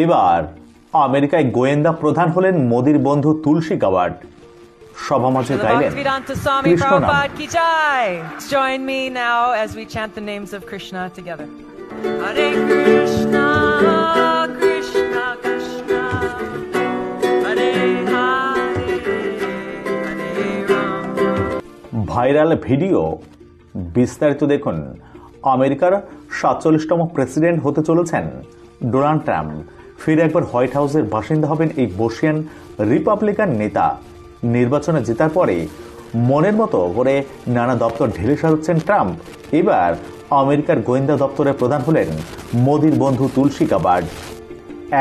এবার আমেরিকায় গোয়েন্দা প্রধান হলেন মোদির বন্ধু তুলসী গাবার্ড। সভামঞ্চে গাইলেন কৃষ্ণ নাম। Join me now as we chant the names of Krishna together. Hare Krishna, Krishna Krishna, Hare Hare, Hare Rama। Viral video বিস্তারিত দেখুন। আমেরিকার 47তম প্রেসিডেন্ট হতে চলেছেন ডোনাল্ড ট্রাম্প। ফিরে একবার হোয়াইট হাউসের বাসিন্দা হবেন এই বর্ষিয়ান রিপাবলিকান নেতা। নির্বাচনে জেতার পরে মনের মতো করে নানা দপ্তর ঢেলে সাজাচ্ছেন ট্রাম্প। এবার আমেরিকার গোয়েন্দা দপ্তরের প্রধান হলেন মোদির বন্ধু তুলসী গাবার্ড।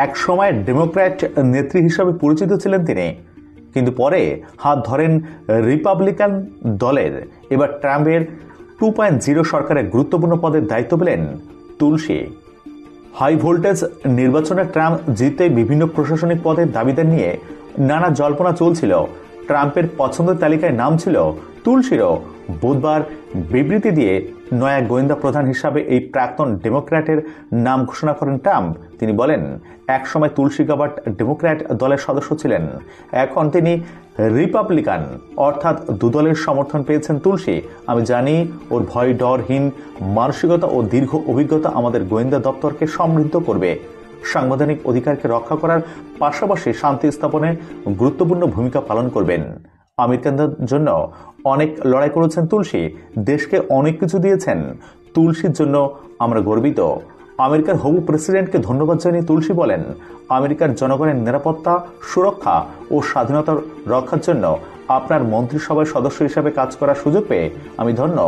এক সময় ডেমোক্র্যাট নেত্রী হিসাবে পরিচিত ছিলেন তিনি, কিন্তু পরে হাত ধরেন রিপাবলিকান দলের। এবার ট্রাম্পের 2.0 সরকারের গুরুত্বপূর্ণ পদের দায়িত্ব পেলেন তুলসী। হাই ভোল্টেজ নির্বাচনে ট্রাম্প জিততে বিভিন্ন প্রশাসনিক পদের দাবিদার নিয়ে নানা জল্পনা চলছিল। ট্রাম্পের পছন্দের তালিকায় নাম ছিল তুলসীরও। বুধবার বিবৃতি দিয়ে নয়া গোয়েন্দা প্রধান হিসাবে এই প্রাক্তন ডেমোক্র্যাটের নাম ঘোষণা করেন ট্রাম্প। তিনি বলেন, একসময় তুলসী গাবার্ড ডেমোক্র্যাট দলের সদস্য ছিলেন, এখন তিনি রিপাবলিকান, অর্থাৎ দুদলের সমর্থন পেয়েছেন তুলসী। আমি জানি ওর ভয় ডরহীন মানসিকতা ও দীর্ঘ অভিজ্ঞতা আমাদের গোয়েন্দা দপ্তরকে সমৃদ্ধ করবে। সাংবিধানিক অধিকারকে রক্ষা করার পাশাপাশি শান্তি স্থাপনে গুরুত্বপূর্ণ ভূমিকা পালন করবেন। আমেরিকানদের জন্য অনেক লড়াই করেছেন তুলসী, দেশকে অনেক কিছু দিয়েছেন। তুলসীর জন্য আমরা গর্বিত। আমেরিকার হবু প্রেসিডেন্টকে ধন্যবাদ জানিয়ে তুলসী বলেন, আমেরিকার জনগণের নিরাপত্তা, সুরক্ষা ও স্বাধীনতা রক্ষার জন্য আপনার মন্ত্রিসভার সদস্য হিসাবে কাজ করার সুযোগ পেয়ে আমি ধন্য।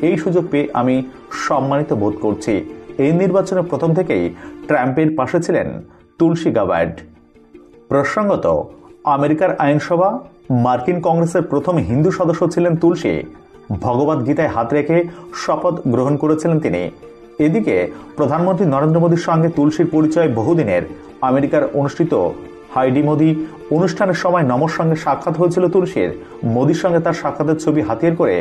এই সুযোগ পেয়ে আমি সম্মানিত বোধ করছি। এই নির্বাচনে প্রথম থেকেই ট্রাম্পের পাশে ছিলেন তুলসী গাবার্ড। প্রসঙ্গত, আমেরিকার আইনসভা মার্কিন কংগ্রেসের প্রথম হিন্দু সদস্য ছিলেন তুলসী। ভগবদ গীতায় হাত রেখে শপথ গ্রহণ করেছিলেন তিনি। এদিকে প্রধানমন্ত্রী নরেন্দ্র মোদীর সঙ্গে তুলসীর পরিচয় বহুদিনের। আমেরিকার অনুষ্ঠিত হাইডি মোদি অনুষ্ঠানের সময় নমর সঙ্গে সাক্ষাৎ হয়েছিল তুলসীর। মোদীর সঙ্গে তার সাক্ষাতের ছবি হাতিয়ার করে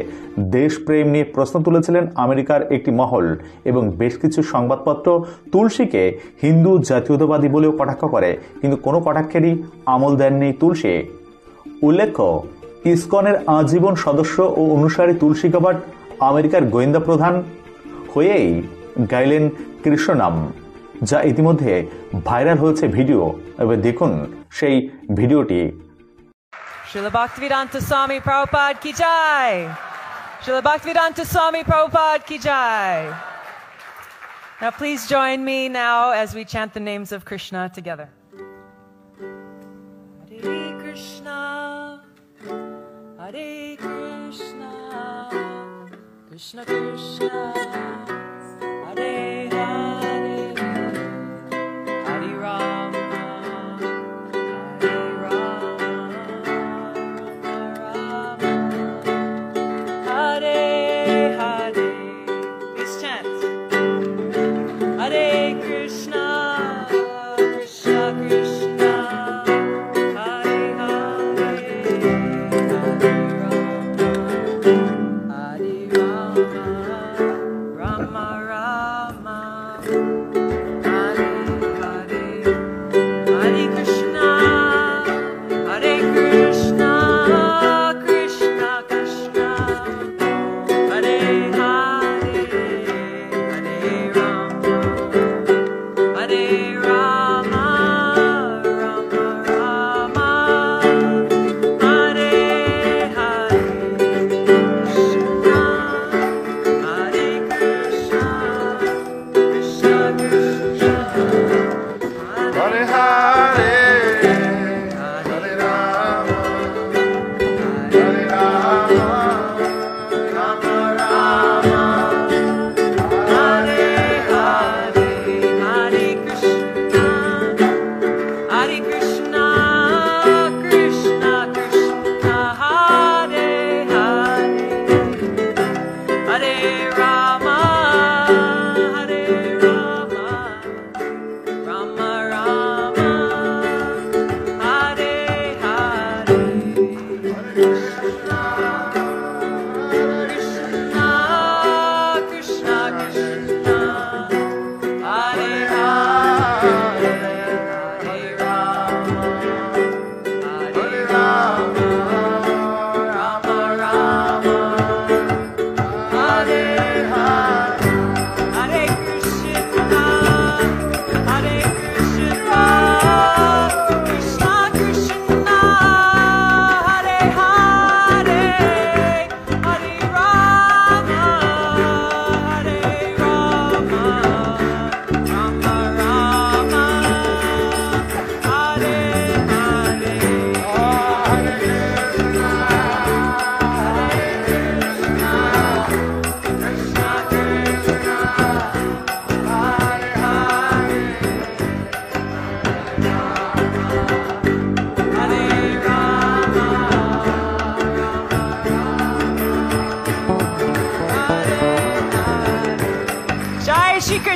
দেশপ্রেম নিয়ে প্রশ্ন তুলেছিলেন আমেরিকার একটি মহল এবং বেশ কিছু সংবাদপত্র তুলসীকে হিন্দু জাতীয়তাবাদী বলেও কটাক্ষ করে, কিন্তু কোনো কটাক্ষেরই আমল দেননি তুলসী। উল্লেখ্য, ইসকনের আজীবন সদস্য ও অনুসারী তুলসী গাবার্ড আমেরিকার গোয়েন্দা প্রধান হয়েই গাইলেন কৃষ্ণ নাম, যা ইতিমধ্যে ভাইরাল হয়েছে ভিডিও। এবার দেখুন সেই ভিডিওটি। Srila Bhaktivedanta Swami Prabhupada ki jai. Srila Bhaktivedanta Swami Prabhupada ki jai. Now please join me now as we chant the names of Krishna together. Hare Krishna, Hare Krishna, Krishna Krishna, Hare Hare, Hare Rama, Hare Rama, Rama Rama, Hare Hare. Please chant. Hare Krishna, Krishna Krishna, Hare Hare, Hare Rama, Hare Rama, Rama Rama, Hare Hare. Hare Krishna, Hare Krishna, Krishna Krishna, Hare Hare, Hare Rama, Hare Rama, Rama Rama, Hare Hare. Krishna, Hare Krishna, Krishna Krishna, Hare Hare, Hare Rama, Hare Rama, Rama Rama, Hare Hare, Hare Krishna,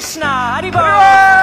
Krishna, Haribol.